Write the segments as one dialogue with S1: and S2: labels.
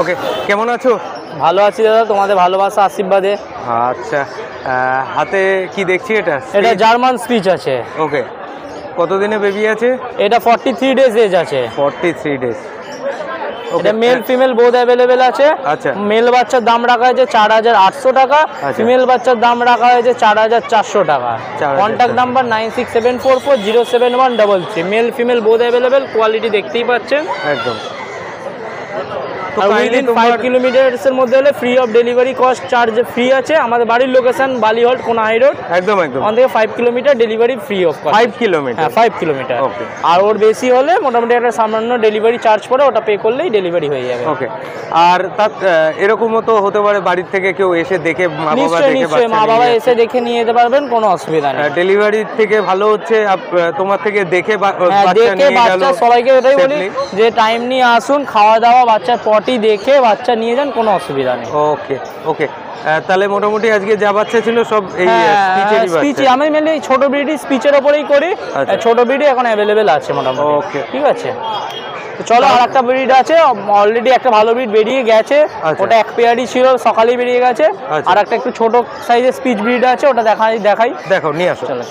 S1: ওকে, কেমন আছো?
S2: ভালো আছি দাদা, তোমাদের ভালোবাসা আশীর্বাদে।
S1: আচ্ছা, হাতে কি দেখছি?
S2: এটা জার্মান স্পিচ আছে।
S1: ওকে, কতদিনে বেবি আছে?
S2: এটা 43 ডেজ এজ আছে।
S1: 43 ডেজ।
S2: এটা মেল ফিমেল বোথ অ্যাভেলেবেল আছে।
S1: আচ্ছা,
S2: মেল বাচ্চার দাম রাখা হয়েছে 4800 টাকা, ফিমেল বাচ্চার দাম রাখা হয়েছে 4400 টাকা। Contact number 9674407133। Mail female both available, quality দেখতেই পাচ্ছেন
S1: একদম।
S2: আর উইদিন 5 কিলোমিটার্সের মধ্যে হলে free of delivery cost charge free আছে। আমাদের বাড়ির লোকেশন বালি হল্ট, কোন হাই রোড।
S1: একদম একদম।
S2: ওখান থেকে 5 kilometre delivery free of cost.
S1: 5 kilometre?
S2: হ্যাঁ, 5 কিলোমিটার।
S1: ওকে।
S2: আর ওর বেশি হলে মোটামুটি একটা সামান্য ডেলিভারি চার্জ পড়ে, ওটা পে করলেই ডেলিভারি হয়ে যাবে।
S1: ওকে। আর তার এরকমও তো হতে পারে বাড়ির থেকে কেউ এসে দেখে মা বাবা দেখে
S2: নিশ্চয়ই মা বাবা এসে দেখে নিয়ে যেতে পারবেন, কোনো অসুবিধা নেই।
S1: ডেলিভারি থেকে ভালো হচ্ছে তোমার থেকে দেখে
S2: বাচ্চা সবাইকে এটাই বলি যে টাইম নিয়ে আসুন, খাওয়া দাওয়া বাচ্চার পটি দেখে বাচ্চা নিয়ে যান, কোনো অসুবিধা নেই।
S1: ওকে ওকে। তাহলে মোটামুটি আজকে যা বাচ্চা ছিল সব এই
S2: স্পিচ। আমি মেনলি ছোট ব্রিডি স্পিচের ওপরেই করি। ছোট ব্রিডি এখন অ্যাভেলেবেল আছে মোটামুটি।
S1: ওকে,
S2: ঠিক আছে। তো চলো, আর একটা ব্রিড আছে, অলরেডি একটা ভালো ব্রিড বেরিয়ে গেছে। ওটা এক পেয়ারই ছিল, সকালেই বেরিয়ে গেছে। আর একটা একটু ছোট সাইজের স্পিচ ব্রিড আছে, ওটা দেখাই।
S1: দেখো, নিয়ে আসো।
S2: চলো।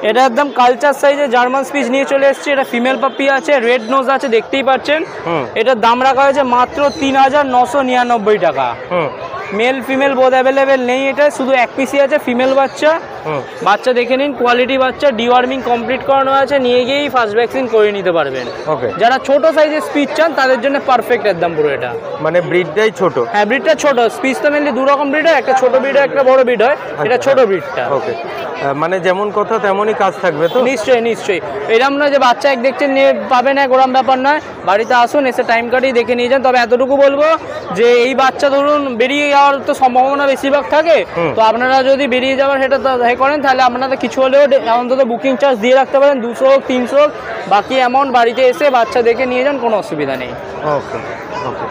S2: এটা একদম কালচার সাইজে জার্মান স্পিচ নিয়ে চলে এসেছে। এটা ফিমেল পাপ্পি আছে, রেড নোজ আছে, দেখতেই পাচ্ছেন। এটার দাম রাখা হয়েছে মাত্র 3999 টাকা। মেল ফিমেল বোধ অ্যাভেলেবেল নেই, এটা শুধু এক পিসই আছে ফিমেল বাচ্চা। বাচ্চা দেখে নিন, কোয়ালিটি বাচ্চা, ডিওয়ার্মিং কমপ্লিট করানো আছে, নিয়ে গিয়েই ফার্স্ট ভ্যাকসিন করে নিতে পারবেন। যারা ছোট সাইজের স্পিচ চান তাদের জন্য পারফেক্ট একদম পুরো। এটা
S1: মানে ব্রিডটাই ছোট?
S2: হ্যাঁ, ব্রিডটা ছোট। স্পিচ তো মেনলি দু রকম ব্রিড হয়, একটা ছোট ব্রিড হয়, একটা বড় ব্রিড হয়। এটা ছোট ব্রিডটা।
S1: ওকে, মানে যেমন কথা তেমনই কাজ থাকবে তো?
S2: নিশ্চয়ই নিশ্চয়ই। এরকম নয় যে বাচ্চা এক দেখছেন নিয়ে পাবেন এক, ওরম ব্যাপার নয়। বাড়িতে আসুন, এসে টাইম কাটিয়ে দেখে নিয়ে যান। তবে এতটুকু বলবো যে এই বাচ্চা ধরুন বেরিয়ে যাওয়ার তো সম্ভাবনা বেশিরভাগ থাকে, তো আপনারা যদি বেরিয়ে যাওয়ার সেটা করেন তাহলে আপনারা কিছু হলেও অন্তত বুকিং চার্জ দিয়ে রাখতে পারেন, 200 হোক 300 হোক। বাকি অ্যামাউন্ট বাড়িতে এসে বাচ্চা দেখে নিয়ে যান, কোনো অসুবিধা নেই।
S1: ওকে ওকে।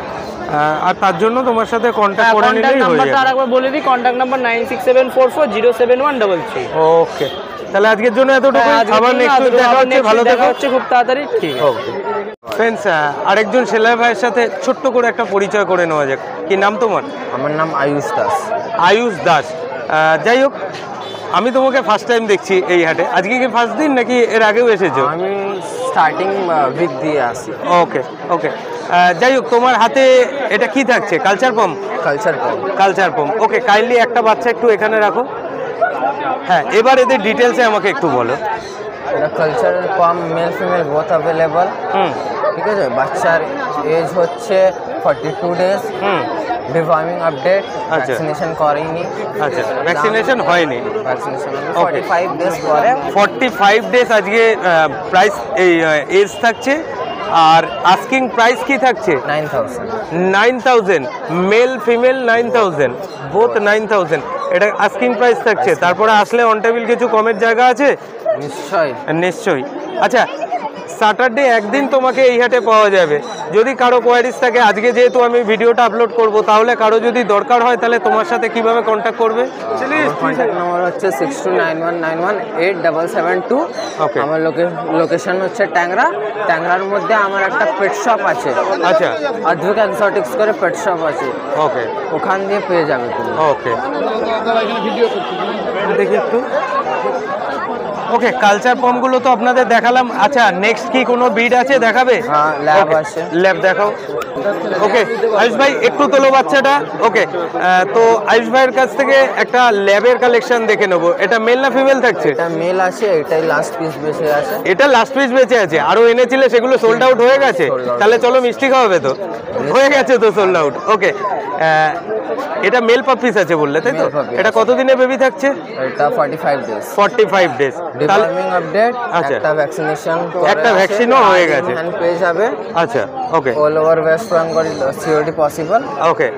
S1: আর তার জন্য তোমার সাথে কন্ট্যাক্ট করে নিলেই হয়ে যাবে।
S2: নাম্বারটা আরেকবার বলে দিই, কন্ট্যাক্ট নাম্বার 9674407133।
S1: ওকে, তাহলে আজকের জন্য এতটুকু। আবার নেক্সট দেখা হচ্ছে। ভালো দেখা হচ্ছে
S2: খুব তাড়াতাড়ি। ঠিক আছে।
S1: ওকে ফ্রেন্ডস, আরেকজন সেলাই ভাইয়ের সাথে ছোট্ট করে একটা পরিচয় করে নেওয়া যাক। কি নাম তোমার?
S3: আমার নাম আয়ুষ দাস।
S1: আয়ুষ দাস। যাই হোক, আমি তোমাকে ফার্স্ট টাইম দেখছি এই হাটে। আজকে কি ফার্স্ট দিন নাকি এর আগেও এসেছো?
S3: আমি স্টার্টিং উইক দিয়ে আসি।
S1: ওকে ওকে। যাই হোক, তোমার হাতে এটা কি থাকছে? Culture pump?
S3: Culture pump.
S1: Culture pump. Okay, kindly একটা বাচ্চা একটু এখানে রাখো। হ্যাঁ, এবার এদের ডিটেলসে আমাকে একটু বলো।
S3: এটা culture pump, mail female both available. ঠিক আছে। বাচ্চার এজ হচ্ছে 42 ডেজ। ডিওয়ার্মিং আপডেট, ভ্যাকসিনেশন করেনি।
S1: আচ্ছা, ভ্যাকসিনেশন হয়নি?
S3: ভ্যাকসিনেশন 45 ডেজ পরে।
S1: 45 ডেজ আজকে প্রাইস এই এজ থাকছে। আর আস্কিং প্রাইস কি থাকছে? 9000। Male female 9000, both 9000। এটা আস্কিং প্রাইস থাকছে। তারপরে আসলে অন টেবিল কিছু কমের জায়গা আছে?
S3: নিশ্চয়ই
S1: নিশ্চয়ই। আচ্ছা, স্যাটারডে একদিন তোমাকে এই হাটে পাওয়া যাবে। যদি কারো কোয়ারিজ থাকে, আজকে যেহেতু আমি ভিডিওটা আপলোড করব, তাহলে কারো যদি দরকার হয় তাহলে তোমার সাথে কিভাবে কন্ট্যাক্ট করবে?
S3: কন্ট্যাক্ট নাম্বার হচ্ছে 6291918772। আমার লোকেশন হচ্ছে ট্যাংরা। ট্যাংরার মধ্যে আমার একটা পেট শপ আছে।
S1: আচ্ছা,
S3: অদ্ভুত এক্সোটিক্স করে পেট শপ আছে।
S1: ওকে,
S3: ওখান দিয়ে পেয়ে যাবে তুমি।
S1: ওকে, দেখি একটু। ওকে, কালচার পাম্পগুলো তো আপনাদের দেখালাম। আচ্ছা, নেক্সট কি কোনো ব্রিড আছে দেখাবে?
S3: হ্যাঁ, ল্যাব আছে।
S1: ল্যাব দেখাও। ওকে, আয়ুষ ভাই একটু তোলো বাচ্চাটা। ওকে, তো আয়ুষ ভাইয়ের কাছ থেকে একটা ল্যাবের কালেকশন দেখে নেবো। এটা মেল না ফিমেল থাকছে?
S3: এটা মেল আছে, এটাই লাস্ট পিস বেঁচে আছে।
S1: এটা লাস্ট পিস বেঁচে আছে? আরো এনেছিলে সেগুলো সোল্ড আউট হয়ে গেছে? তাহলে চলো মিষ্টি খাওয়াবে তো? হয়ে গেছে তো সোল্ড আউট। ওকে, এটা মেল পাপিস আছে বললে, তাই তো? এটা কতদিনে বেবি থাকছে?
S3: এটা 45 ডেজ।
S1: 45 ডেজ।
S3: ডিওয়ার্মিং আপডেট,
S1: আচ্ছা,
S3: একটা ভ্যাকসিনেশন,
S1: একটা ভ্যাকসিনও হয়ে গেছে।
S3: হ্যান্ড পেয়ে যাবে।
S1: আচ্ছা, okay.
S3: All over West Bengal COD possible.
S1: Okay,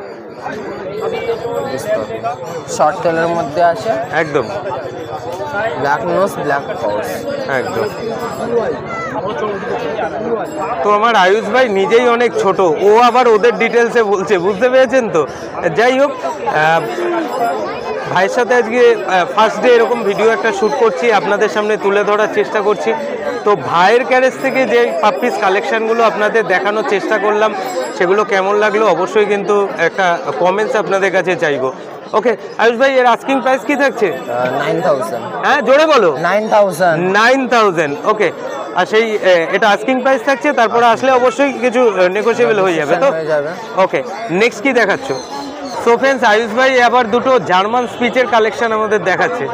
S3: short টেলের মধ্যে আছে।
S1: একদম।
S3: Black nose, black pouch.
S1: একদম। তো আমার আয়ুষ ভাই নিজেই অনেক ছোট, ও আবার ওদের ডিটেলসে বলছে, বুঝতে পেরেছেন তো? যাই হোক, ভাইয়ের সাথে আজকে ফার্স্ট ডে এরকম ভিডিও একটা শ্যুট করছি, আপনাদের সামনে তুলে ধরার চেষ্টা করছি। তো ভাইয়ের ক্যারেজ থেকে যে পাপ্পিস কালেকশানগুলো আপনাদের দেখানোর চেষ্টা করলাম, সেগুলো কেমন লাগলো অবশ্যই কিন্তু একটা কমেন্টস আপনাদের কাছে চাইবো। ওকে আয়ুষ ভাই, এর আস্কিং প্রাইস কি থাকছে?
S3: 9000।
S1: হ্যাঁ জোরে বলো।
S3: 9000।
S1: 9000। ওকে, আর সেই এটা আস্কিং প্রাইস থাকছে, তারপরে আসলে অবশ্যই কিছু নেগোশিয়েবল হয়ে যাবে তো?
S3: হয়ে যাবে।
S1: ওকে, নেক্সট কি দেখাচ্ছ? সো ফ্রেন্ডস, আয়ুষ ভাই আবার দুটো জার্মান স্পিচের কালেকশন আমাদের দেখাচ্ছে।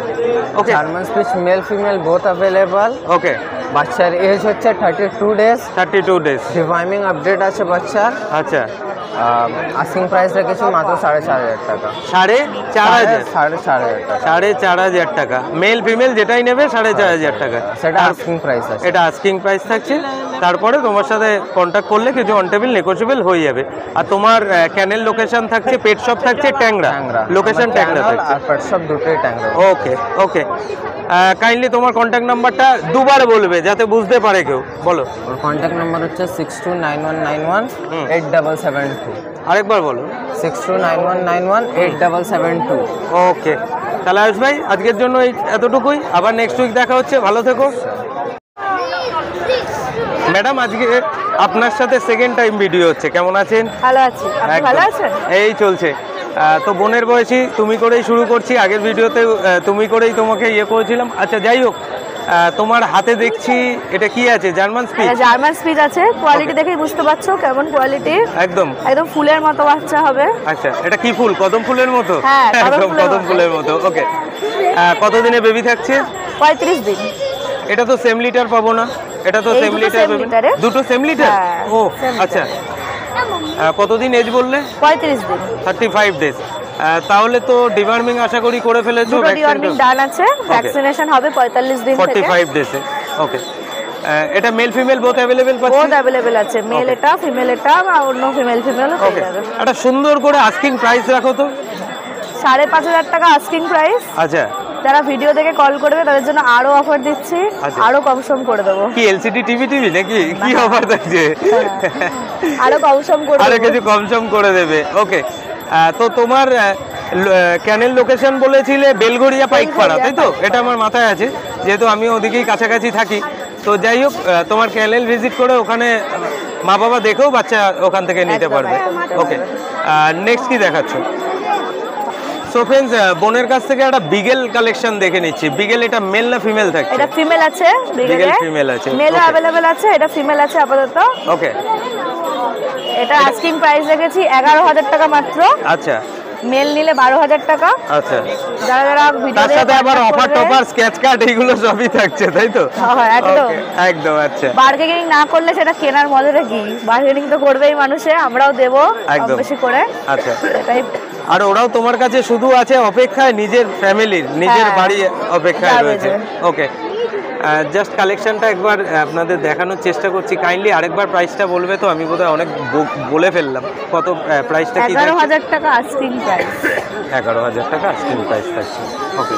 S1: Okay,
S3: German speech male female both available.
S1: Okay,
S3: বাচ্চার এজ হচ্ছে 32 ডেজ।
S1: 32 ডেজ।
S3: ডিভাইমিং আপডেট আছে বাচ্চার।
S1: আচ্ছা,
S3: আস্কিং প্রাইস রেখেছি মাত্র 4500 টাকা।
S1: 4500?
S3: 4500 টাকা।
S1: 4500 টাকা। মেল ফিমেল যেটাই নেবে 4500 টাকা।
S3: সেটা আস্কিং প্রাইস আছে।
S1: এটা আস্কিং প্রাইস থাকছে, তারপরে তোমার সাথে কন্ট্যাক্ট করলে কিছু অন টেবিল নেগোশিয়েবল হয়ে যাবে। আর তোমার ক্যানেল লোকেশন থাকছে, পেট শপ থাকছে ট্যাংরা, লোকেশন ট্যাংরা থাকছে।
S3: আর পেট শপ দুটোই ট্যাংরা।
S1: ওকে ওকে, কাইন্ডলি তোমার কন্ট্যাক্ট নাম্বারটা দুবার বলবে যাতে বুঝতে পারে কেউ, বলো।
S3: ওর কন্ট্যাক্ট নাম্বার হচ্ছে 629191 8772।
S1: আরেকবার বলো।
S3: 629191 8772।
S1: ওকে, তাহলে আয়ুষ ভাই আজকের জন্য এই এতটুকুই, আবার নেক্সট উইক দেখা হচ্ছে, ভালো থেকো। ম্যাডাম, আজকে আপনার সাথে সেকেন্ড টাইম ভিডিও হচ্ছে, কেমন আছেন?
S4: ভালো আছি, আপনি ভালো আছেন?
S1: এই চলছে। তো বোনের বয়সী তুমি করেই শুরু করছি, আগের ভিডিওতে তুমি করেই তোমাকে ইয়ে করেছিলাম। আচ্ছা যাই হোক, তোমার হাতে দেখছি এটা কি আছে? German speech.
S4: জার্মান স্পিচ আছে, কোয়ালিটি দেখেই বুঝতে পারছো কেমন কোয়ালিটি।
S1: একদম
S4: একদম ফুলের মতো বাচ্চা হবে।
S1: আচ্ছা, এটা কি ফুল? কদম ফুলের মতো?
S4: হ্যাঁ,
S1: একদম কদম ফুলের মতো। ওকে, কতদিনে বেবি থাকছে?
S4: 35 দিন।
S1: এটা তো সেম লিটার পাবো না? এটা তো
S4: এই
S1: সেম
S4: দুটো
S1: লিটার
S4: same
S1: বেবি।
S4: লিটারে।
S1: দুটো সেম লিটার?
S4: হ্যাঁ,
S1: ও
S4: same
S1: আচ্ছা, কতদিন এজ বললে?
S4: 35 দিন।
S1: 35 ডেজ। তাহলে তো ডিওয়ার্মিং আশা করি করে ফেলেছো?
S4: দুটো ডিওয়ার্মিং ডান আছে, ভ্যাকসিনেশন হবে 45 দিন থেকে।
S1: 45 ডেজে। ওকে, এটা মেল ফিমেল বোথ অ্যাভেলেবেল পাচ্ছি?
S4: বোথ অ্যাভেলেবেল আছে, মেল এটা ফিমেল এটা, আর অন্য ফিমেল ফিমেল পেয়ে
S1: ওকে,
S4: যাবে।
S1: একটা সুন্দর করে আস্কিং প্রাইস রাখো তো।
S4: 5500 টাকা আস্কিং প্রাইস।
S1: আচ্ছা,
S4: যারা ভিডিও দেখে কল করবে তাদের জন্য আরো অফার দিচ্ছি,
S1: আচ্ছা।
S4: আরো কম সম করে দেবো।
S1: কি এলসিডি টিভি নাকি কি অফার থাকছে?
S4: আরো কম সম করে
S1: আরো
S4: দেবো।
S1: কিছু কম সম করে দেবে। ওকে, তো তোমার ক্যানেল লোকেশন বলেছিলে বেলঘড়িয়া পাইকপাড়া, তাই তো? এটা আমার মাথায় আছে, যেহেতু আমি ওদিকেই কাছাকাছি থাকি। তো যাই হোক, তোমার ক্যানেল ভিজিট করে ওখানে মা বাবা দেখেও বাচ্চা ওখান থেকে নিতে
S4: একদম,
S1: পারবে।
S4: একদম নিতে
S1: ওকে, নেক্সট কি দেখাচ্ছ? সো ফ্রেন্ডস, বোনের কাছ থেকে একটা বিগেল কালেকশন দেখে নিচ্ছি। বিগেল এটা মেল না ফিমেল থাকছে?
S4: এটা ফিমেল আছে,
S1: বিগেল ফিমেল আছে।
S4: Male
S1: Okay.
S4: अवेलेबल আছে, এটা ফিমেল আছে আপাতত।
S1: ওকে,
S4: এটা আস্কিং প্রাইস রেখেছি 11000 টাকা মাত্র।
S1: আচ্ছা
S4: মেল নিলে 12000 টাকা।
S1: আচ্ছা,
S4: যারা যারা ভিডিও
S1: তার সাথে আবার অফার টপার স্কেচ কার্ড এইগুলো সবই থাকছে, তাই তো?
S4: হ্যাঁ একদম।
S1: Okay, একদম। আচ্ছা,
S4: বার্গেনিং না করলে সেটা কেনার মজাটা কি? বার্গেনিং তো করবেই মানুষে, আমরাও দেবো
S1: একদম।
S4: বেশি করে।
S1: আচ্ছা,
S4: তাই
S1: আর ওরাও তোমার কাছে শুধু আছে অপেক্ষায়, নিজের ফ্যামিলির, নিজের
S4: হ্যাঁ।
S1: বাড়ি অপেক্ষায়
S4: যাবে
S1: রয়েছে।
S4: যে।
S1: ওকে, জাস্ট কালেকশনটা একবার আপনাদের দেখানোর চেষ্টা করছি। কাইন্ডলি আরেকবার প্রাইসটা বলবে তো? আমি বোধহয় অনেক বলে ফেললাম। কত প্রাইসটা কি?
S4: 11000 টাকা আস্কিং প্রাইস।
S1: 11000 টাকা আস্কিং প্রাইস থাকছে। ওকে,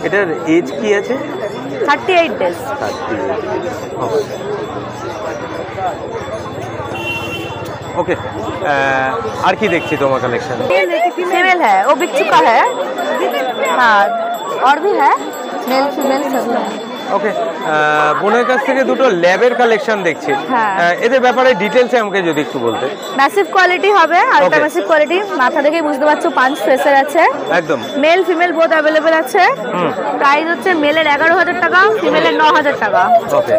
S1: এটার এজ কি আছে?
S4: 38 ডেজ।
S1: 30। ओके, আর কি দেখছি তোমার কালেকশন?
S4: फीमेल है, वो बिक चुका है। हाँ, और भी है मेल फीमेल सब है।
S1: ওকে, বোনের কাছ থেকে দুটো ল্যাবের কালেকশন দেখছি।
S4: হ্যাঁ।
S1: এদের ব্যাপারে ডিটেলসে আমাকে যদি একটু বলতে।
S4: ম্যাসিভ কোয়ালিটি হবে, আলট্রা ম্যাসিভ কোয়ালিটি। মাথা দেখেই বুঝতে পারছো পাঁচ ফেসের আছে।
S1: একদম।
S4: মেল ফিমেল বোথ অ্যাভেলেবেল আছে। প্রাইস হচ্ছে মেলের 11000 টাকা, ফিমেলের 9000 টাকা।
S1: ওকে,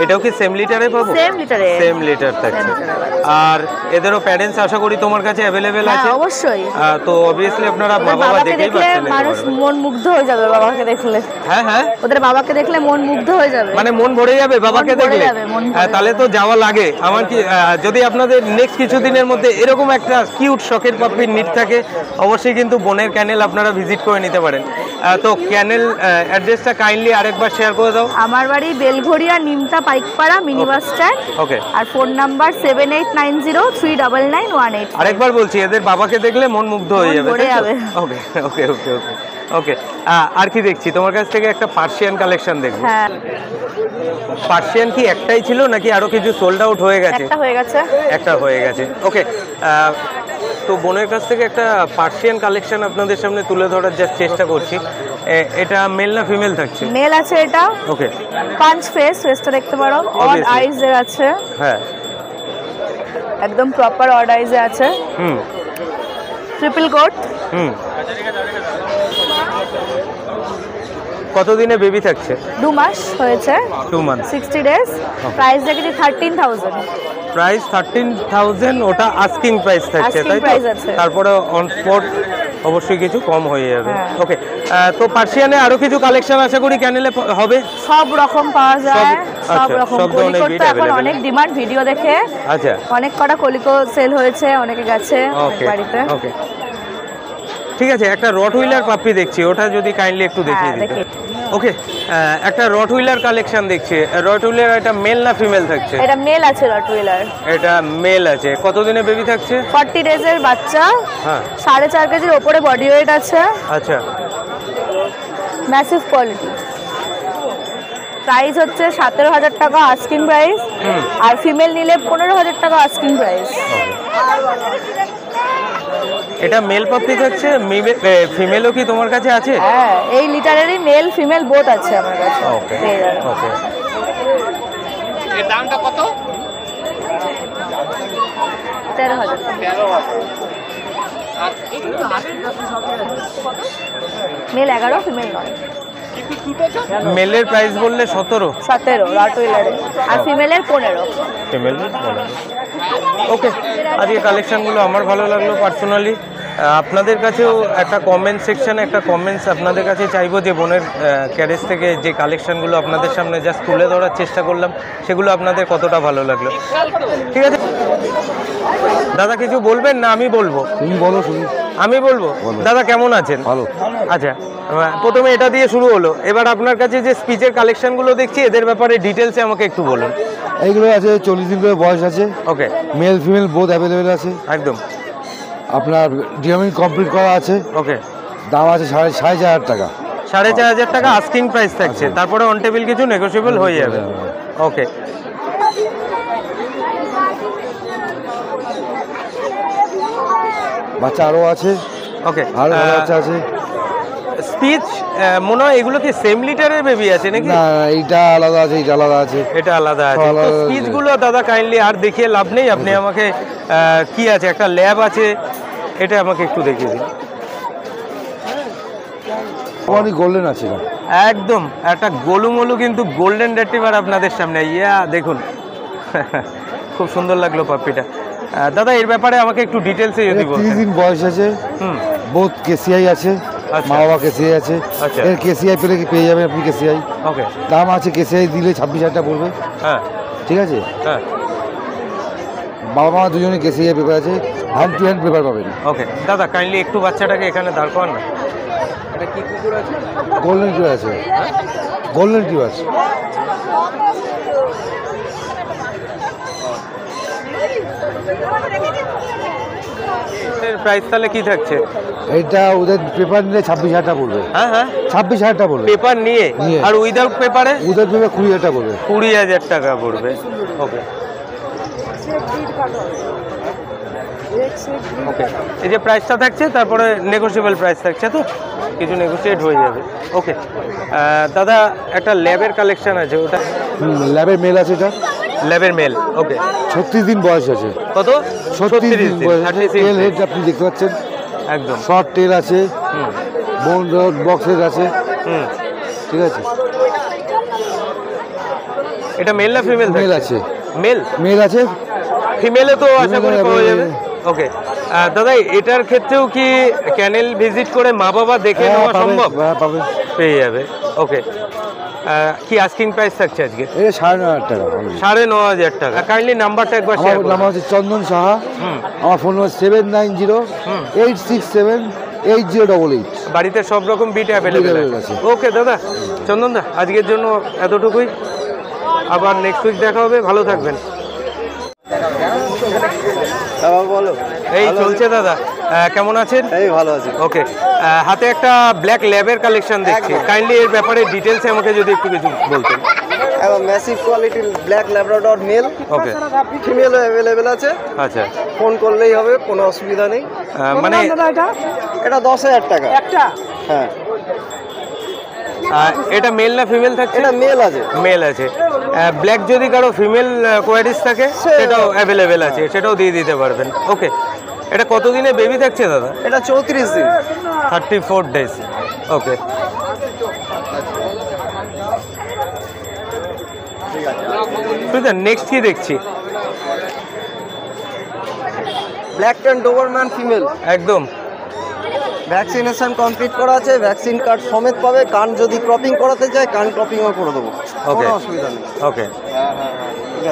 S1: এটাও কি সেম লিটারে পাবো?
S4: সেম লিটারে।
S1: সেম লিটার থাকছে। আর এদেরও প্যারেন্টস আশা করি তোমার কাছে অ্যাভেলেবেল
S4: হ্যাঁ
S1: আছে?
S4: অবশ্যই।
S1: তো অবভিয়াসলি আপনারা মা
S4: ওদের
S1: বাবা
S4: বাবাকে
S1: দেখেই
S4: দেখলে
S1: পাচ্ছেন।
S4: মানুষ মন মুগ্ধ হয়ে যাবে বাবাকে দেখলে।
S1: হ্যাঁ হ্যাঁ,
S4: ওদের বাবাকে দেখলে মন মুগ্ধ হয়ে যাবে।
S1: মানে মন ভরে যাবে বাবাকে
S4: মন ভরে
S1: দেখলে।
S4: যাবে, মন ভরে
S1: তাহলে তো যাওয়া লাগে। আমার কি যদি আপনাদের নেক্সট কিছুদিনের মধ্যে এরকম একটা কিউট শখের পাপ্পির নিড থাকে, অবশ্যই কিন্তু বোনের ক্যানেল আপনারা ভিজিট করে নিতে পারেন। তো ক্যানেল অ্যাড্রেসটা কাইন্ডলি আরেকবার শেয়ার করে দাও।
S4: আমার বাড়ি Belgharia Nimta Paikpara mini bus stand.
S1: Okay,
S4: আর ফোন নাম্বার 7890399918।
S1: আরেকবার বলছি, এদের বাবাকে দেখলে মন মুগ্ধ হয়ে
S4: মন
S1: যাবে।
S4: ভরে যাবে।
S1: ওকে ওকে ওকে ওকে ওকে, আর কি দেখছি তোমার কাছ থেকে? একটা পার্সিয়ান কালেকশন দেখবো।
S4: হ্যাঁ,
S1: পার্সিয়ান কি একটাই ছিল নাকি আরো কিছু সোল্ড আউট হয়ে গেছে?
S4: একটা হয়ে গেছে।
S1: একটা হয়ে গেছে। ওকে, তো বোনের কাছ থেকে একটা পার্সিয়ান কালেকশন আপনাদের সামনে তুলে ধরার যা চেষ্টা করছি। এটা মেল না ফিমেল থাকছে?
S4: মেল আছে এটা।
S1: ওকে,
S4: পাঁচ ফেসটা দেখতে পারো, অড
S1: Obviously.
S4: আইজ এর আছে,
S1: হ্যাঁ,
S4: একদম প্রপার অড আইজ এ আছে,
S1: হুম
S4: ট্রিপল কোট।
S1: হুম। কতদিনে বেবি থাকছে?
S4: 2 মাস হয়েছে,
S1: 2 মান্থ।
S4: 60 ডেজ। প্রাইস দেখেছি 13,000।
S1: প্রাইস 13,000, ওটা আস্কিং প্রাইস থাকছে,
S4: Asking
S1: তাই তো?
S4: price আছে।
S1: তারপরে অন স্পট অবশ্যই কিছু কম হয়ে যাবে।
S4: হ্যাঁ।
S1: ওকে, তো পার্সিয়ানে আরো কিছু কালেকশন আশা করি ক্যানেলে হবে।
S4: সব রকম পাওয়া যায়, সব
S1: আচ্ছা,
S4: রকম।
S1: সব ধরনের
S4: কলিকোট
S1: breed
S4: তো এখন
S1: available।
S4: অনেক ডিমান্ড, ভিডিও দেখে
S1: আচ্ছা,
S4: অনেক কটা কলিকো সেল হয়েছে, অনেকে গেছে অনেক
S1: ওকে
S4: বাড়িতে।
S1: ওকে, ঠিক আছে। একটা রট হুইলার পাপ্পি দেখছি, ওটা যদি কাইন্ডলি একটু দেখিয়ে
S4: হ্যাঁ,
S1: দিতে।
S4: দেখি।
S1: ওকে, একটা রট হুইলার কালেকশন দেখছি। রট হুইলার এটা মেল না ফিমেল থাকছে?
S4: এটা মেল আছে রটওয়েলার,
S1: এটা মেল আছে। কতদিনে বেবি থাকছে?
S4: 40 ডেজের বাচ্চা,
S1: হ্যাঁ,
S4: 4.5 কেজির ওপরে বডি ওয়েট আছে,
S1: আচ্ছা,
S4: ম্যাসিভ কোয়ালিটি। প্রাইস হচ্ছে 17,000 টাকা আস্কিং প্রাইস, আর ফিমেল নিলে 15,000 টাকা আস্কিং প্রাইস।
S1: এটা মেল পাপ্পি থাকছে, ফিমেলও কি তোমার কাছে আছে?
S4: হ্যাঁ, এই লিটারেরই মেল ফিমেল বোথ আছে আমার কাছে।
S1: ওকে
S4: পেয়ে যাবেন।
S1: ওকে,
S2: এর দামটা কত?
S4: 13,000। Mail 11, female 9।
S1: মেলের প্রাইস বললে 17,
S4: 17 রটওয়েলারে, আর ফিমেলের 15।
S1: ফিমেল। ওকে, আজকে কালেকশনগুলো আমার ভালো লাগলো পার্সোনালি। আপনাদের কাছেও একটা কমেন্ট সেকশানে একটা কমেন্টস আপনাদের কাছে চাইবো যে বোনের ক্যারেজ থেকে যে কালেকশনগুলো আপনাদের সামনে জাস্ট তুলে ধরার চেষ্টা করলাম, সেগুলো আপনাদের কতটা ভালো লাগলো। ঠিক আছে দাদা, কিছু বলবেন না আমি বলবো?
S5: তুমি বলো শুনি।
S1: আমি বলবো। দাদা কেমন আছেন?
S5: ভালো।
S1: আচ্ছা, প্রথমে এটা দিয়ে শুরু হলো, এবার আপনার কাছে যে স্পিচের কালেকশনগুলো দেখছি এদের ব্যাপারে ডিটেলসে আমাকে একটু বলুন।
S5: এইগুলো আছে 40 দিন করে বয়স আছে,
S1: ওকে,
S5: মেল ফিমেল বোথ অ্যাভেলেবেল আছে।
S1: একদম।
S5: আপনার ডিএমইন কমপ্লিট করা আছে,
S1: ওকে,
S5: দাম আছে 4,500 টাকা।
S1: 4,500 টাকা আস্কিং প্রাইস থাকছে, তারপরে অন টেবিল কিছু নেগোশিয়েবল হয়ে যাবে। ওকে,
S5: বাচ্চা আরও আছে,
S1: ওকে।
S5: আরও বাচ্চা আছে।
S1: স্পিচ মনে হয় এগুলো কি সেম লিটারের বেবি আছে নাকি?
S5: না, এইটা আলাদা আছে, এইটা আলাদা আছে।
S1: এটা আলাদা আছে।
S5: আলাদা আছে।
S1: স্পিচগুলো দাদা কাইন্ডলি আর দেখিয়ে লাভ নেই, আপনি আমাকে কি আছে, একটা ল্যাব আছে, এটা আমাকে একটু দেখিয়ে দিন।
S5: অনেক গোল্ডেন আছে না?
S1: একদম একটা গোলুমলু কিন্তু গোল্ডেন রেট্রিভার আপনাদের সামনে। ইয়া দেখুন, খুব সুন্দর লাগলো পাপ্পিটা। দাদা এর ব্যাপারে আমাকে একটু ডিটেলসে যদি
S5: 30
S1: বলতেন।
S5: দিন বয়স আছে,
S1: হুম,
S5: বোথ কেসিআই আছে,
S1: আচ্ছা।
S5: মা বাবা কেসিআই আছে।
S1: আচ্ছা।
S5: এর কেসিআই পেলে পেয়ে যাবেন আপনি কেসিআই।
S1: ওকে,
S5: দাম আছে কেসিআই দিলে 26,000 টাকা পড়বে,
S1: হ্যাঁ
S5: ঠিক আছে?
S1: হ্যাঁ,
S5: বাবা মা দুজনে কেসিআই পেপার আছে, হ্যান্ড টু হ্যান্ড পেপার পাবেন।
S1: ওকে। দাদা কাইন্ডলি একটু বাচ্চাটাকে এখানে দাঁড় করান না। এটা কি কুকুর আছে?
S5: গোল্ডেন টিউ আছে, গোল্ডেন টিউ আছে।
S1: প্রাইস তাহলে কি থাকছে?
S5: এইটা ওদের পেপার নিলে 26,000 টাকা পড়বে,
S1: হ্যাঁ হ্যাঁ,
S5: 26,000 টাকা পড়বে।
S1: পেপার নিয়ে
S5: নিয়ে।
S1: আর উইদাউট পেপারে
S5: ওদের পেপার 20,000 টাকা পড়বে।
S1: 20,000 টাকা পড়বে। ওকে ওকে, এই যে প্রাইসটা থাকছে তারপরে নেগোশিয়েবল প্রাইস থাকছে, তো কিছু নেগোশিয়েট হয়ে যাবে। ওকে দাদা, একটা ল্যাবের কালেকশন আছে, ওটা
S5: ল্যাবের মেল আছে, এটা
S1: ল্যাবের মেল। ওকে,
S5: 36 দিন বয়স আছে,
S1: কত?
S5: 36 দিন বয়স আছে।
S1: 36
S5: টেল
S1: দিন।
S5: হেড আপনি দেখতে পাচ্ছেন,
S1: একদম।
S5: শর্ট টেল আছে,
S1: হুম
S5: বোন বক্স হেড আছে,
S1: হুম।
S5: ঠিক আছে?
S1: এটা মেল না ফিমেল?
S5: মেল আছে,
S1: মেল।
S5: মেল আছে,
S1: ফিমেলে তো আশা করি
S5: Female
S1: পাওয়া যাবে।
S5: available।
S1: ওকে দাদা, এটার ক্ষেত্রেও কি ক্যানেল ভিজিট করে মা বাবা দেখে
S5: হ্যাঁ,
S1: নেওয়া
S5: পাবেন,
S1: সম্ভব?
S5: হ্যাঁ, পাবেন।
S1: পেয়ে যাবে। ওকে, কি আস্কিং প্রাইস থাকছে আজকে?
S5: এটা 9,500 টাকা।
S1: 9,500 টাকা। কাইন্ডলি নাম্বারটা একবার শেয়ার
S5: আমার
S1: করুন।
S5: নাম হচ্ছে চন্দন সাহা,
S1: হুম।
S5: আমার ফোন নম্বর 790-867-8088।
S1: বাড়িতে সব রকম বিট অ্যাভেলেবেল
S5: Available
S1: আছে।
S5: আছে।
S1: ওকে দাদা, চন্দন দা, আজকের জন্য এতটুকুই, আবার নেক্সট উইক দেখা হবে, ভালো থাকবেন।
S5: বলো।
S1: এই চলছে দাদা, কেমন আছেন?
S5: এই ভালো আছে।
S1: ওকে, হাতে একটা ব্ল্যাক ল্যাবের কালেকশন দেখছি, কাইন্ডলি এর ব্যাপারে ডিটেলসে আমাকে যদি একটু কিছু বলতেন।
S6: এবং ম্যাসিভ কোয়ালিটির ব্ল্যাক ল্যাব্রাডর মেল,
S1: ওকে
S6: ফিমেলও অ্যাভেলেবেল আছে।
S1: আচ্ছা
S6: ফোন করলেই হবে, কোনো অসুবিধা নেই।
S1: মানে
S6: এটা 10,000 টাকা হ্যাঁ।
S1: এটা মেল না ফিমেল থাকছে?
S6: এটা মেল আছে।
S1: মেল আছে। ব্ল্যাক যদি কারো ফিমেল কোয়ারিস থাকে সেটাও অ্যাভেলেবেল আছে, সেটাও দিয়ে দিতে পারবেন। ওকে, এটা কতদিনে বেবি থাকছে দাদা?
S6: এটা 34 দিন,
S1: 34 ডেজ। ওকে, নেক্সট কি দেখছি?
S6: ব্ল্যাক ট্যান ডোবারম্যান ফিমেল,
S1: একদম
S6: ভ্যাকসিনেশন কমপ্লিট করা আছে, ভ্যাকসিন কার্ড সমেত পাবে। কান যদি ক্রপিং করাতে চায় কান ক্রপিংও করে দেবো,
S1: ওকে
S6: কোনো অসুবিধা নেই।
S1: ওকে,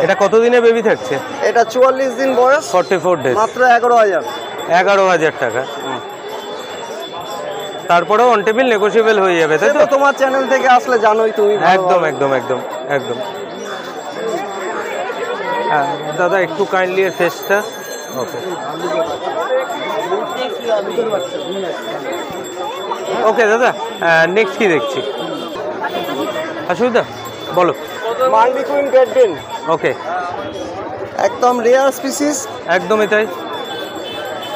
S1: এটা কতদিনে বেবি থাকছে?
S6: এটা 44 দিন বয়স,
S1: 44 ডেজ,
S6: মাত্র 11,000।
S1: 11,000 টাকা। তারপরেও অন টেবিল নেগোশিয়েবল হয়ে যাবে, তাই
S6: সে
S1: তো?
S6: তো তোমার চ্যানেল থেকে আসলে জানোই তুমি।
S1: একদম একদম একদম একদম। দাদা একটু কাইন্ডলি এর ফেসটা। ওকে ওকে দাদা, নেক্সট কি দেখছি? অসুবিধা বলো।
S6: মাল্টি কুইন গ্রেড,
S1: ওকে,
S6: একদম রেয়ার স্পিসিস,
S1: একদমই তাই।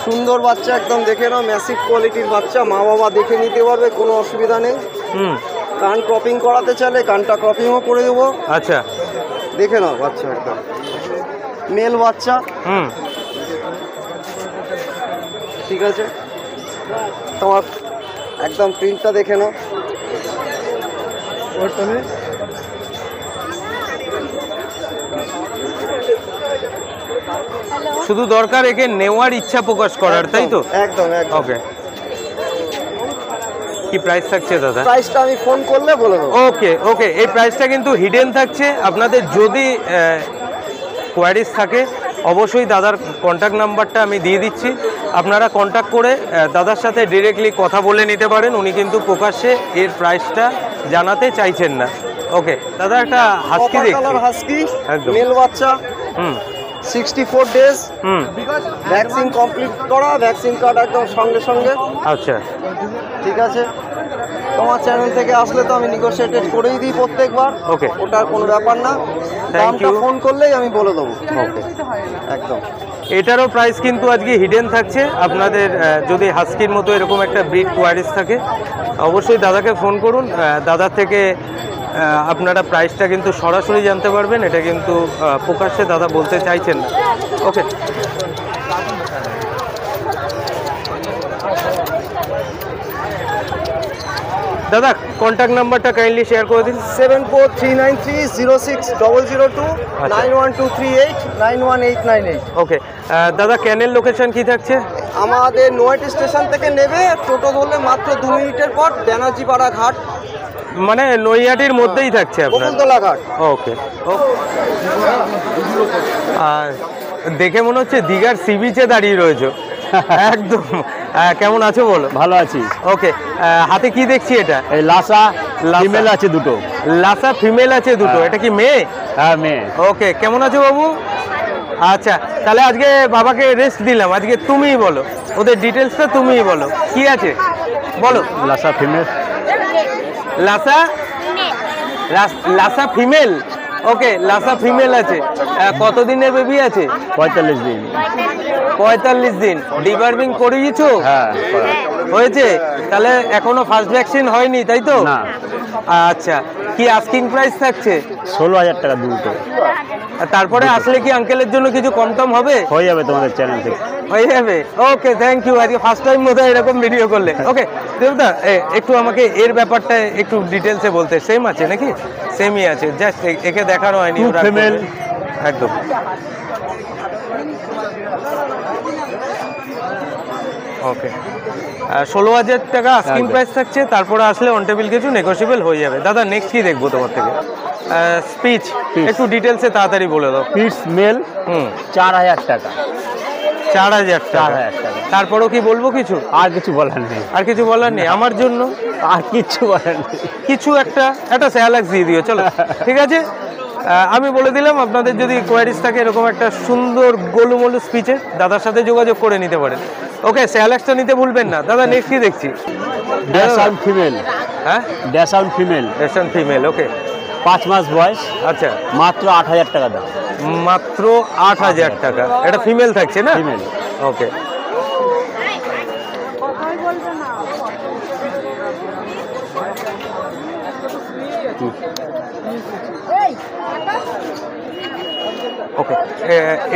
S6: সুন্দর বাচ্চা, একদম দেখে নাও, ম্যাসিভ কোয়ালিটির বাচ্চা, মা বাবা দেখে নিতে পারবে, কোনো অসুবিধা নেই।
S1: হুম,
S6: কান ক্রপিং করাতে চাইলে কানটা ক্রপিংও করে দেবো।
S1: আচ্ছা,
S6: দেখে নাও বাচ্চা, একদম মেল বাচ্চা।
S1: হুম,
S6: ঠিক আছে, তোমার একদম প্রিন্টটা দেখে নাও।
S1: শুধু দরকার একে নেওয়ার ইচ্ছা প্রকাশ করার, তাই তো?
S6: একদম একদম।
S1: ওকে, কি প্রাইস থাকছে দাদা?
S6: প্রাইসটা আমি ফোন করলে বলে দেবো।
S1: ওকে ওকে, এই প্রাইসটা কিন্তু হিডেন থাকছে। আপনাদের যদি কোয়ারিজ থাকে অবশ্যই দাদার কন্ট্যাক্ট নাম্বারটা আমি দিয়ে দিচ্ছি, আপনারা কন্ট্যাক্ট করে দাদার সাথে ডিরেক্টলি কথা বলে নিতে পারেন। উনি কিন্তু প্রকাশ্যে এর প্রাইসটা জানাতে চাইছেন না। ওকে দাদা, একটা হাস্কি দেখছি,
S6: হাস্কি
S1: একদম।
S6: মেল বাচ্চা,
S1: হুম
S6: 64 ডেজ,
S1: হুম,
S6: ভ্যাকসিন কমপ্লিট করা, ভ্যাকসিন কার্ড একদম সঙ্গে সঙ্গে।
S1: আচ্ছা,
S6: ঠিক আছে, তোমার চ্যানেল থেকে আসলে তো আমি নেগোশিয়েটেড করেই দিই প্রত্যেকবার।
S1: ওকে,
S6: ওটার কোনো ব্যাপার না, দামটা
S1: you.
S6: ফোন করলেই আমি বলে দেবো।
S1: ওকে,
S6: একদম।
S1: এটারও প্রাইস কিন্তু আজকে হিডেন থাকছে। আপনাদের যদি হাস্কির মতো এরকম একটা ব্রিড কোয়ারিজ থাকে অবশ্যই দাদাকে ফোন করুন, দাদার থেকে আপনারা প্রাইসটা কিন্তু সরাসরি জানতে পারবেন। এটা কিন্তু প্রকাশ্যে দাদা বলতে চাইছেন না। ওকে, দাদা কন্ট্যাক্ট নাম্বারটা কাইন্ডলি শেয়ার করে দিন।
S6: 7439306002, 912389 91898।
S1: ওকে দাদা, ক্যানেল লোকেশন কি থাকছে?
S6: আমাদের নোয়াইট স্টেশন থেকে নেবে, টোটো ধরলে মাত্র 2 মিনিটের পর ব্যানার্জিপাড়া ঘাট,
S1: মানে নৈহাটির মধ্যেই থাকছে আপনার?
S6: বকুলতলা ঘাট।
S1: ওকে ওকে। আর দেখে মনে হচ্ছে দীঘার সি বিচে দাঁড়িয়ে রয়েছে একদম। কেমন আছো বলো?
S2: ভালো আছি।
S1: ওকে, হাতে কি দেখছি এটা?
S2: এই লাসা
S1: লাসা।
S2: ফিমেল আছে দুটো।
S1: লাসা ফিমেল আছে দুটো, এটা কি মেয়ে?
S2: হ্যাঁ মেয়ে।
S1: ওকে, কেমন আছো বাবু? আচ্ছা, তাহলে আজকে বাবাকে রেস্ট দিলাম, আজকে তুমিই বলো, ওদের ডিটেলসটা তুমিই বলো, কি আছে বলো।
S2: লাসা ফিমেল।
S1: লাসা লাসা ফিমেল। ওকে, লাসা ফিমেল আছে। কতদিনের বেবি আছে?
S2: 45 দিন।
S1: 45 দিন। ডিবার্মিং করিয়েছো?
S2: হ্যাঁ
S1: হয়েছে। তাহলে এখনো ফার্স্ট ভ্যাকসিন হয়নি, তাই তো?
S2: না।
S1: আচ্ছা, কি আস্কিং প্রাইস থাকছে?
S2: 16,000 টাকা দুটো।
S1: তারপরে আসলে কি আঙ্কেলের জন্য কিছু কম টম হবে?
S2: হয়ে যাবে তোমাদের চ্যানেল থেকে।
S1: হয়ে যাবে। ওকে, থ্যাংক ইউ। আজকে ফার্স্ট টাইম মতো এরকম ভিডিও করলে। ওকে দেবদা, একটু আমাকে এর ব্যাপারটা একটু ডিটেলসে বলতে। সেম আছে নাকি? সেমই আছে, জাস্ট একে দেখানো হয়নি। ওরা
S2: ফিমেল
S1: একদম। ওকে, 16,000 টাকা আস্কিং প্রাইস থাকছে। তারপরে আসলে অন টেবিল কিছু নেগোশিয়েবল হয়ে যাবে। দাদা নেক্সট কি দেখবো তোমার থেকে? স্পিচ একটু ডিটেলসে তাড়াতাড়ি বলে দাও।
S2: পিটস মেল 4,000 টাকা।
S1: 4,000 টাকা। তারপরেও কি বলবো কিছু?
S2: আর কিছু বলার নেই।
S1: আর কিছু বলার নেই আমার জন্য?
S2: আর কিছু বলার নেই।
S1: কিছু একটা স্যালাক্স দিয়ে দিও, চলো ঠিক আছে। আমি বলে দিলাম, আপনাদের যদি কোয়ারিজ থাকে এরকম একটা সুন্দর গোলুমলু স্পিচে দাদার সাথে যোগাযোগ করে নিতে পারেন। ওকে, স্যালাক্সটা নিতে ভুলবেন না। দাদা নেক্সট কি দেখছি?
S2: Dachshund female.
S1: হ্যাঁ,
S2: dachshund female.
S1: Western female. Okay,
S7: 5 মাস বয়স,
S1: আচ্ছা,
S7: মাত্র 8,000 টাকা দাম।
S1: মাত্র 8,000 টাকা। এটা ফিমেল থাকছে না?
S7: ফিমেল।
S1: ওকে। ওকে,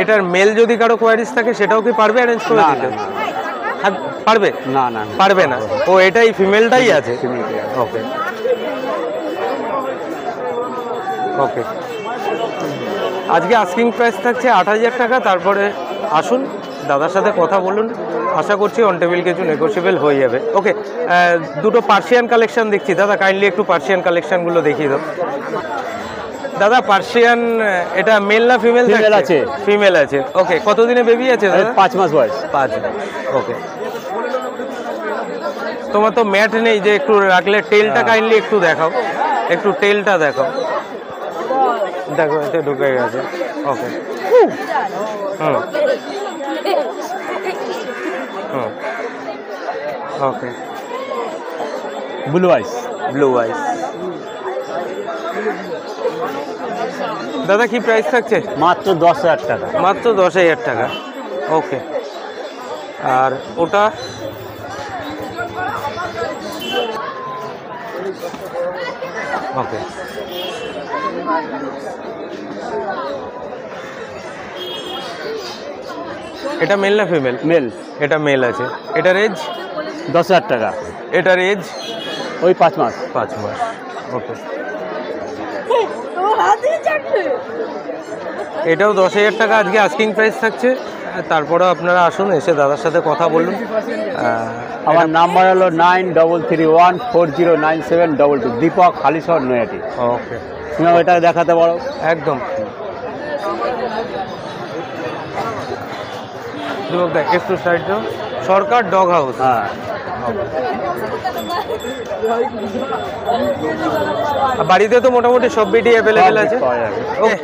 S1: এটার মেল যদি কারো কোয়ারিজ থাকে সেটাও কি পারবে অ্যারেঞ্জ করে
S7: না,
S1: দিতে?
S7: না, না।
S1: পারবে?
S7: না না
S1: পারবে না। ও এটাই ফিমেলটাই আছে। ওকে ওকে। আজকে আস্কিং প্রাইস থাকছে 8,000 টাকা। তারপরে আসুন দাদার সাথে কথা বলুন, আশা করছি অন টেবিল কিছু নেগোশিয়েবল হয়ে যাবে। ওকে, দুটো পার্সিয়ান কালেকশন দেখছি দাদা, কাইন্ডলি একটু পার্সিয়ান কালেকশনগুলো দেখিয়ে দাও দাদা। পার্সিয়ান এটা মেল না ফিমেল?
S7: ফিমেল আছে।
S1: ফিমেল আছে। ওকে, কতদিনে বেবি আছে দাদা?
S7: 5 মাস বয়স।
S1: 5 মাস। ওকে, তোমার তো ম্যাট নেই যে একটু রাখলে, টেলটা কাইন্ডলি একটু দেখাও, একটু টেলটা দেখাও। দেখো এতে ঢুকে গেছে। ওকে, ওকে।
S7: ব্লু আইস।
S1: ব্লু আইস। দাদা কি প্রাইস থাকছে?
S7: মাত্র 10,000 টাকা।
S1: মাত্র 10,000 টাকা। ওকে, আর ওটা? ওকে, এটা মেল না ফিমেল?
S7: মেল।
S1: এটা মেল আছে। এটার এজ?
S7: 10,000 টাকা।
S1: এটার এজ?
S7: ওই 5 মাস।
S1: 5 মাস। ওকে, এটাও 10,000 টাকা আজকে আস্কিং প্রাইস থাকছে। তারপরে আপনারা আসুন, এসে দাদার সাথে কথা বলুন।
S7: আমার নাম্বার হলো 9314097222, দীপক হালিশহর নয়াটি।
S1: ওকে,
S7: তুমি এটা দেখাতে পারো।
S1: একদম। একটু সাইড দাও। সরকার ডগ হাউস।
S7: হ্যাঁ,
S1: বাড়িতে তো মোটামুটি সব বিডি অ্যাভেলেবেল আছে। ওকে,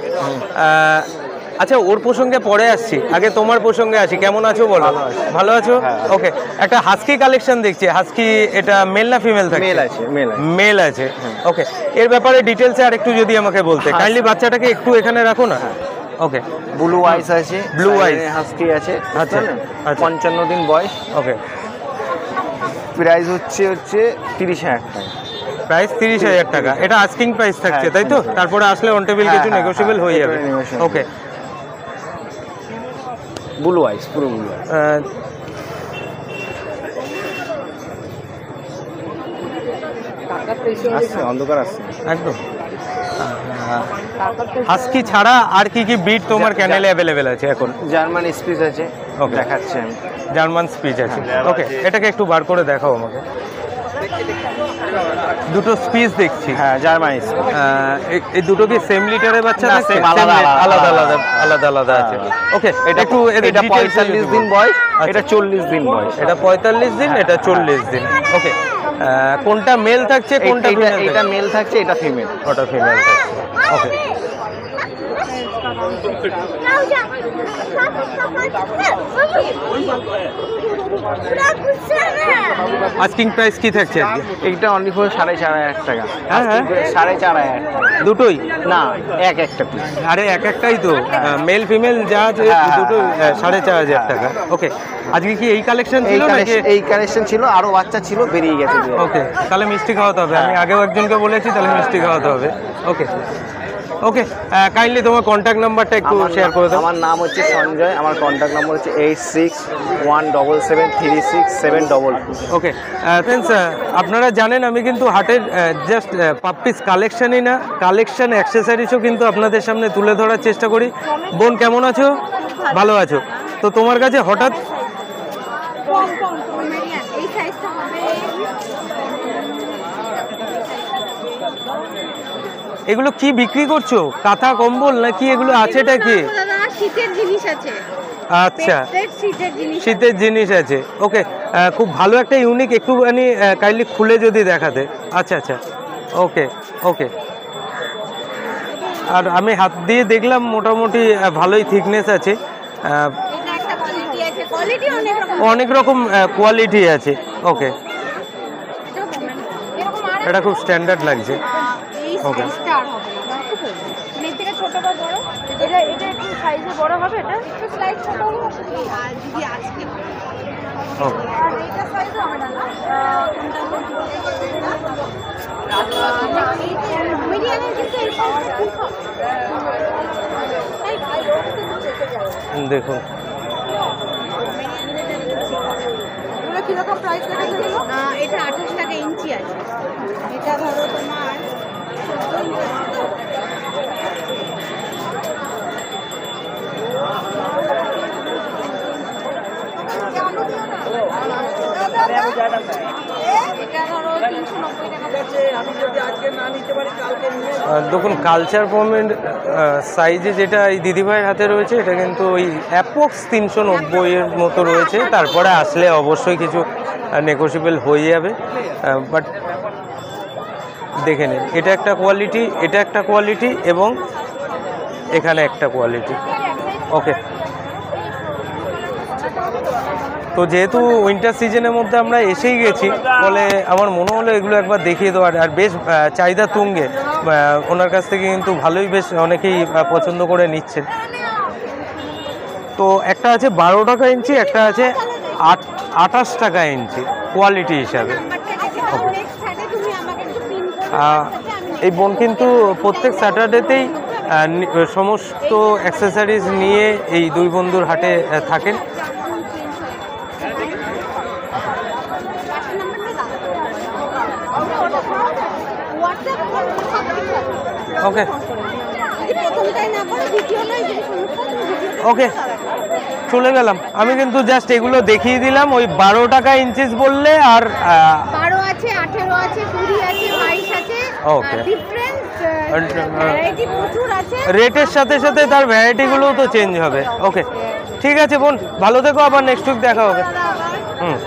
S1: আচ্ছা ওর প্রসঙ্গে পরে আসছি, আগে তোমার প্রসঙ্গে আসি। কেমন আছো বলো? ভালো আছো? ওকে, একটা হাস্কি কালেকশন দেখছি। হাস্কি এটা মেল না ফিমেল থাকে?
S6: মেল আছে,
S1: মেল আছে। ওকে, এর ব্যাপারে ডিটেলসে আর একটু যদি আমাকে বলতে কাইন্ডলি। বাচ্চাটাকে একটু এখানে রাখো না। ওকে,
S6: ব্লু আইস আছে,
S1: ব্লু আইস
S6: হাস্কি আছে।
S1: আচ্ছা,
S6: 55 দিন বয়স।
S1: ওকে,
S6: প্রাইস হচ্ছে 30,000 টাকা।
S1: প্রাইস 30,000 টাকা। এটা আস্কিং প্রাইস থাকছে তাই তো? তারপরে আসলে অন টেবিল কিছু নেগোশিয়েবল হয়ে যাবে। ওকে,
S6: ব্লু আইস, পুরো ব্লু আইস। আসছে, অন্ধকার আসছে
S1: একদম। হাস্কি ছাড়া আর কি কি বিট তোমার চ্যানেলে অ্যাভেলেবেল আছে এখন?
S6: জার্মান স্পিচ আছে,
S1: ওকে,
S6: দেখাচ্ছে আমি।
S1: জার্মান স্পিচ আছে। ওকে, এটাকে একটু বার করে দেখাও আমাকে। দুটো স্পিচ দেখছি।
S6: হ্যাঁ, জার্মান স্পিচ।
S1: এই দুটো কি সেম লিটারের বাচ্চা?
S6: না,
S1: থাকছে?
S6: same, আলাদা
S1: আলাদা আলাদা আলাদা আলাদা আছে। ওকে, এটা একটু
S6: এটা 45 দিন বয়স, এটা 40 দিন বয়স।
S1: এটা 45 দিন, এটা 40 দিন। ওকে, কোনটা মেল থাকছে কোনটা ফিমেল?
S6: এটা মেল থাকছে, এটা ফিমেল।
S1: ওটা ফিমেল থাকছে। ওকে, আস্কিং প্রাইস কি থাকছে আজকে?
S6: এইটা অনলি ফর 4,500 টাকা।
S1: হ্যাঁ, হ্যাঁ।
S6: 4,500
S1: দুটোই?
S6: না, একটা পিস।
S1: আরে একটাই তো, মেল ফিমেল যা আছে দুটো 4,500 টাকা। ওকে, আজকে কি এই কালেকশন ছিল নাকি?
S6: এই কালেকশন ছিল, আরো বাচ্চা ছিল, বেরিয়ে গেছে।
S1: ওকে, তাহলে মিষ্টি খাওয়াতে হবে। আমি আগেও একজনকে বলেছি, তাহলে মিষ্টি খাওয়াতে হবে। ওকে ওকে, কাইন্ডলি তোমার কন্ট্যাক্ট নাম্বারটা একটু শেয়ার করে দাও।
S6: আমার নাম হচ্ছে সঞ্জয়, আমার কন্ট্যাক্ট নাম্বার হচ্ছে 8617736722।
S1: ওকে ফ্রেন্ডস, আপনারা জানেন আমি কিন্তু হাটের জাস্ট পাপ্পিস কালেকশনই না, কালেকশন অ্যাক্সেসরিজও কিন্তু আপনাদের সামনে তুলে ধরার চেষ্টা করি। বোন কেমন আছো? ভালো আছো? তো তোমার কাছে হঠাৎ এগুলো কি বিক্রি করছো? কাঁথা কম্বল নাকি এগুলো আছেটা কি?
S8: শীতের জিনিস আছে।
S1: আচ্ছা,
S8: শীতের জিনিস,
S1: শীতের জিনিস আছে। ওকে, খুব ভালো একটা ইউনিক, একটুখানি কাইন্ডলি খুলে যদি দেখাতে। আচ্ছা আচ্ছা, ওকে ওকে। আর আমি হাত দিয়ে দেখলাম মোটামুটি ভালোই থিকনেস আছে, অনেক রকম কোয়ালিটি আছে। ওকে, এটা খুব স্ট্যান্ডার্ড লাগছে। ওকে,
S4: সাইজে বড় হবে এটা একটু স্লাইড ছোট হবে
S8: আর দিদি আজকে
S1: ওকে
S4: আর এইটা সাইজ হবে না
S8: মিডিয়ামের কিন্তু এরকম
S1: দেখুন
S4: এগুলো কিরকম প্রাইস রেখেছে
S8: এটা 28 টাকা ইঞ্চি আছে। এটা ধরো তোমার 14 ইঞ্চি। এটা ধরো 390 টাকা।
S1: দেখুন কালচার ফর্মের সাইজে যেটা এই দিদিভাইয়ের হাতে রয়েছে এটা কিন্তু ওই অ্যাপ্রক্স 390-এর মতো রয়েছে। তারপরে আসলে অবশ্যই কিছু নেগোশিয়েবল হয়ে যাবে, বাট দেখে নিন এটা একটা কোয়ালিটি, এটা একটা কোয়ালিটি এবং এখানে একটা কোয়ালিটি। ওকে, তো যেহেতু উইন্টার সিজনের মধ্যে আমরা এসেই গেছি ফলে আমার মনে হলো এগুলো একবার দেখিয়ে দেওয়ার। আর বেশ চাহিদা তুঙ্গে, ওনার কাছ থেকে কিন্তু ভালোই বেশ অনেকেই পছন্দ করে নিচ্ছেন। তো একটা আছে 12 টাকা ইঞ্চি, একটা আছে 28 টাকা ইঞ্চি কোয়ালিটি হিসাবে। এই বোন কিন্তু প্রত্যেক স্যাটারডেতেই সমস্ত অ্যাক্সেসরিজ নিয়ে এই দুই বন্ধুর হাটে থাকেন। ওকে ওকে চলে গেলাম। আমি কিন্তু জাস্ট এগুলো দেখিয়ে দিলাম। ওই 12 টাকা ইঞ্চিস বললে আর
S8: 12 আছে, 18 আছে, 20 আছে, 22 আছে।
S1: ওকে,
S8: ডিফারেন্ট ভ্যারাইটি প্রচুর আছে।
S1: রেটের সাথে সাথে তার ভ্যারাইটিগুলোও তো চেঞ্জ হবে। ওকে ঠিক আছে বোন, ভালো থেকো, আবার নেক্সট উইক দেখা হবে। হুম।